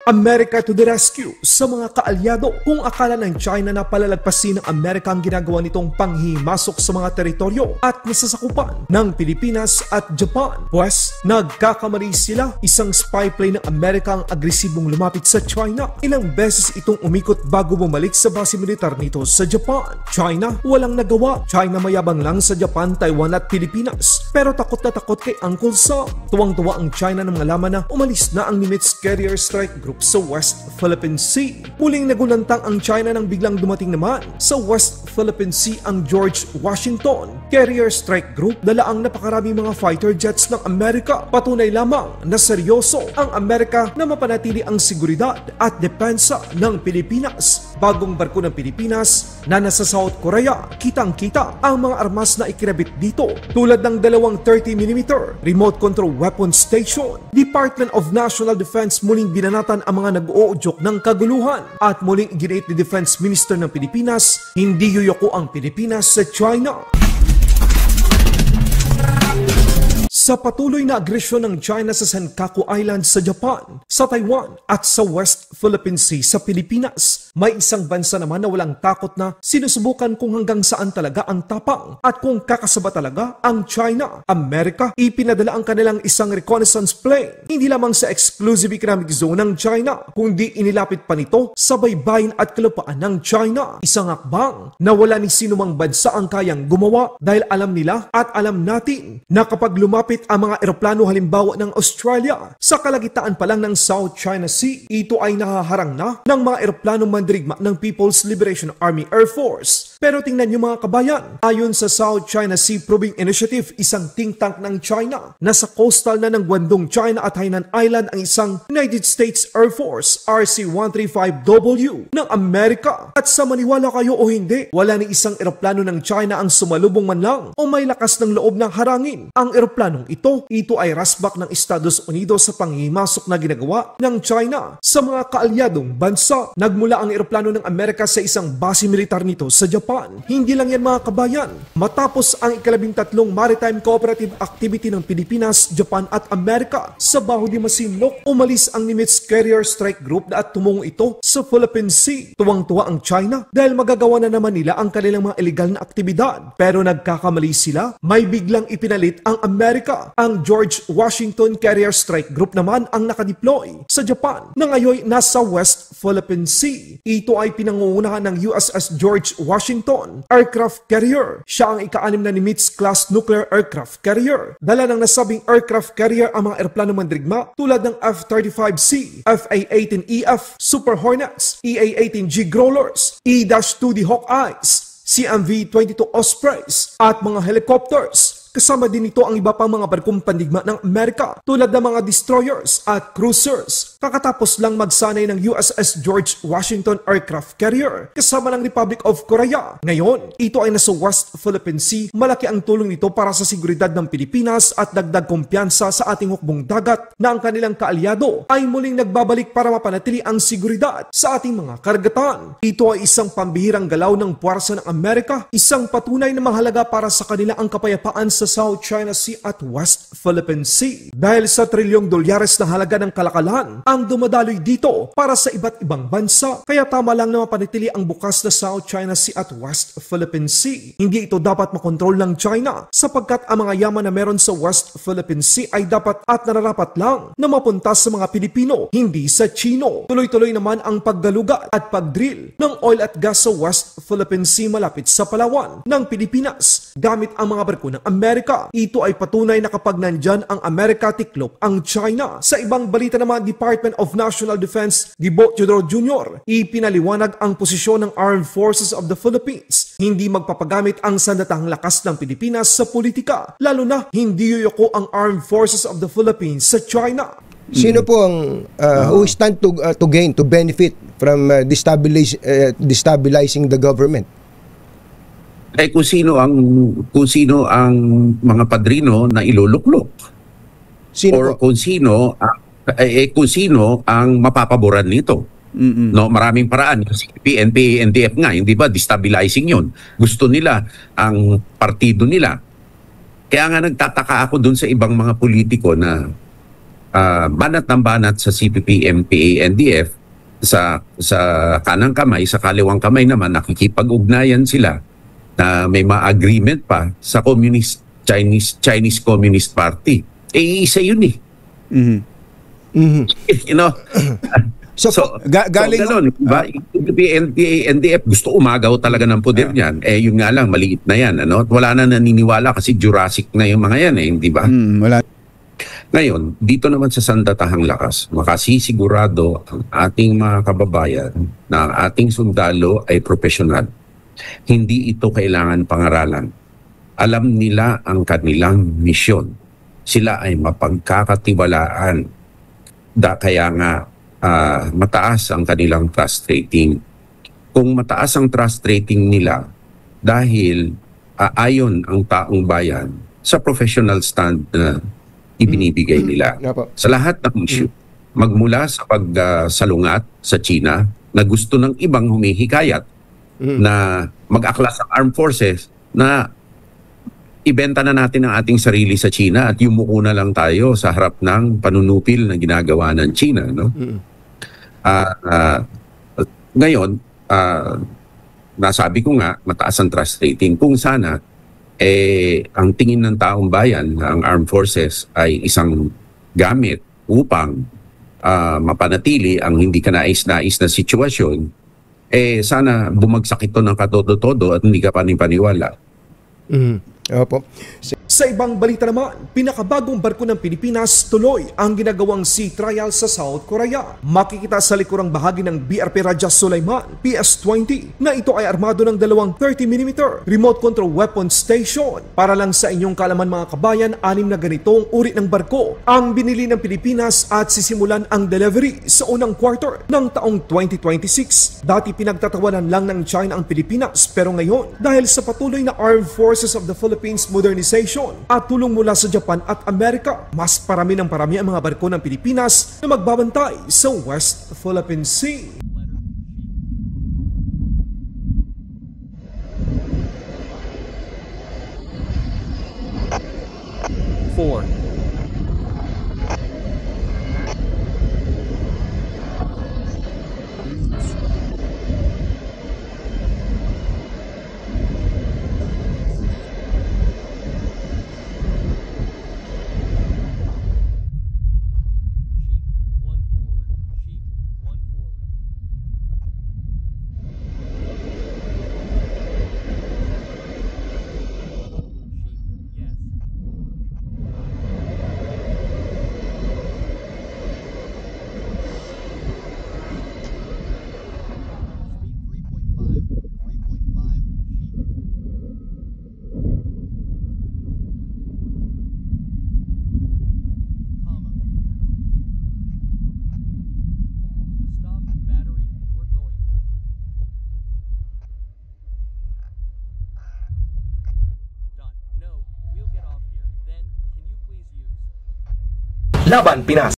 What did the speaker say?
America to the rescue sa mga kaalyado. Kung akala ng China na palalagpasin ng Amerika ang ginagawa nitong panghimasok sa mga teritoryo at nasasakupan ng Pilipinas at Japan, pues nagkakamali sila. Isang spy plane ng Amerika ang agresibong lumapit sa China. Ilang beses itong umikot bago bumalik sa base militar nito sa Japan. China walang nagawa. China mayabang lang sa Japan, Taiwan at Pilipinas, pero takot na takot kay Uncle Sam. Tuwang-tuwa ang China nang malaman na umalis na ang Nimitz Carrier Strike Group sa West Philippine Sea. Muling nagulantang ang China nang biglang dumating naman sa West Philippine Sea ang George Washington Carrier Strike Group. Dala ang napakaraming mga fighter jets ng Amerika. Patunay lamang na seryoso ang Amerika na mapanatili ang seguridad at depensa ng Pilipinas. Bagong barko ng Pilipinas na nasa South Korea, kitang-kita ang mga armas na ikinabit dito tulad ng dalawang 30mm remote control weapon station. Department of National Defense muling binanatan ang mga nag-uudyok ng kaguluhan at muling iginiit ni Defense Minister ng Pilipinas, hindi yuyoko ang Pilipinas sa China. Sa patuloy na agresyon ng China sa Senkaku Island sa Japan, sa Taiwan at sa West Philippine Sea sa Pilipinas, may isang bansa naman na walang takot na sinusubukan kung hanggang saan talaga ang tapang at kung kakasaba talaga ang China. Amerika, ipinadala ang kanilang isang reconnaissance plane hindi lamang sa exclusive economic zone ng China, kundi inilapit pa nito sa baybayin at kalupaan ng China. Isang hakbang na wala ni sinumang bansa ang kayang gumawa dahil alam nila at alam natin na kapag lumapit ang mga eroplano halimbawa ng Australia sa kalagitaan pa lang ng South China Sea, ito ay nahaharang na ng mga eroplano mandirigma ng People's Liberation Army Air Force. Pero tingnan niyo mga kabayan, ayon sa South China Sea Proving Initiative, isang think tank ng China, nasa coastal na ng Guangdong, China at Hainan Island ang isang United States Air Force RC-135W ng Amerika. At sa maniwala kayo o hindi, wala ni isang eroplano ng China ang sumalubong man lang o may lakas ng loob na harangin ang eroplanong ito ay rasbak ng Estados Unidos sa panghimasok na ginagawa ng China sa mga kaalyadong bansa. Nagmula ang eroplano ng Amerika sa isang base militar nito sa Japan. Hindi lang yan mga kabayan. Matapos ang ika-13 Maritime Cooperative Activity ng Pilipinas, Japan at Amerika sa Baho de Masinloc, umalis ang Nimitz Carrier Strike Group at tumungo ito sa Philippine Sea. Tuwang-tuwa ang China dahil magagawa na naman nila ang kanilang mga illegal na aktibidad. Pero nagkakamali sila, may biglang ipinalit ang Amerika. Ang George Washington Carrier Strike Group naman ang nakadeploy sa Japan na ngayon nasa West Philippine Sea. Ito ay pinangungunahan ng USS George Washington Aircraft Carrier. Siya ang ika-6 na Nimitz-class nuclear aircraft carrier. Dala ng nasabing aircraft carrier ang mga eroplano mandirigma tulad ng F-35C, F-A-18EF Super Hornets, EA-18G Growlers, E-2D Hawkeyes, CMV-22 Ospreys at mga helicopters. Kasama din ito ang iba pang mga barkong pandigma ng Amerika tulad ng mga destroyers at cruisers. Kakatapos lang magsanay ng USS George Washington Aircraft Carrier kasama ng Republic of Korea. Ngayon, ito ay nasa West Philippine Sea. Malaki ang tulong nito para sa seguridad ng Pilipinas at dagdag kumpiyansa sa ating hukbong dagat na ang kanilang kaalyado ay muling nagbabalik para mapanatili ang seguridad sa ating mga karagatan. Ito ay isang pambihirang galaw ng puwersa ng Amerika, isang patunay na mahalaga para sa kanila ang kapayapaan sa South China Sea at West Philippine Sea. Dahil sa $1 trilyon na halaga ng kalakalan ang dumadaloy dito para sa iba't ibang bansa. Kaya tama lang na mapanatili ang bukas na South China Sea at West Philippine Sea. Hindi ito dapat makontrol ng China sapagkat ang mga yaman na meron sa West Philippine Sea ay dapat at nararapat lang na mapunta sa mga Pilipino, hindi sa Chino. Tuloy-tuloy naman ang paggalugat at pagdrill ng oil at gas sa West Philippine Sea malapit sa Palawan ng Pilipinas gamit ang mga barko ng Amerika. Ito ay patunay na kapag nandyan ang Amerika, tiklop ang China. Sa ibang balita naman, Department of National Defense, Gibo Teodoro Jr., ipinaliwanag ang posisyon ng Armed Forces of the Philippines. Hindi magpapagamit ang sandatahang lakas ng Pilipinas sa politika, lalo na hindi yuyoko ang Armed Forces of the Philippines sa China. Sino po ang who stand to gain, to benefit from destabilizing the government? Ay kung sino ang mga padrino na iluluklok. Or kung sino ang mapapaboran nito. No, maraming paraan. PNP, NDF nga, hindi ba destabilizing 'yon. Gusto nila ang partido nila. Kaya nga nagtataka ako dun sa ibang mga politiko na banat ng banat sa CPP, MPA, NDF, sa kanang kamay, sa kaliwang kamay naman nakikipag-ugnayan sila na may ma-agreement pa sa Chinese Communist Party. Isa yun eh. You know? So, galing ganun, diba? NPA, NDF gusto umagaw talaga ng poder niyan. Yun nga lang, maliit na yan. Ano? At wala na naniniwala kasi Jurassic na yung mga yan eh, di ba? Wala. Ngayon, dito naman sa Sandatahang Lakas, makasisigurado ang ating mga kababayan na ang ating sundalo ay profesional. Hindi ito kailangan pangaralan. Alam nila ang kanilang misyon. Sila ay mapagkakatiwalaan. Kaya nga, mataas ang kanilang trust rating. Kung mataas ang trust rating nila, dahil ayon ang taong bayan sa professional stand na ibinibigay nila sa lahat ng issue. Magmula sa pagsalungat sa China na gusto ng ibang humihikayat na mag-aklas ang armed forces na ibenta na natin ang ating sarili sa China at yumuko na lang tayo sa harap ng panunupil na ginagawa ng China. No? Ngayon, nasabi ko nga, mataas ang trust rating. Kung sana, ang tingin ng taong bayan ang armed forces ay isang gamit upang mapanatili ang hindi kanais-nais na sitwasyon, sana bumagsak ito ng katodo-todo at hindi ka panipaniwala. Opo. Sa ibang balita naman, pinakabagong barko ng Pilipinas tuloy ang ginagawang sea trial sa South Korea. Makikita sa likurang bahagi ng BRP Raja Sulaiman PS-20 na ito ay armado ng 2 30mm remote control weapon station. Para lang sa inyong kaalaman mga kabayan, 6 na ganitong uri ng barko ang binili ng Pilipinas at sisimulan ang delivery sa unang quarter ng taong 2026. Dati pinagtatawanan lang ng China ang Pilipinas, pero ngayon dahil sa patuloy na Armed Forces of the Philippines modernization at tulong mula sa Japan at Amerika, mas parami ng parami ang mga barko ng Pilipinas na magbabantay sa West Philippine Sea. Four. Laban Pinas.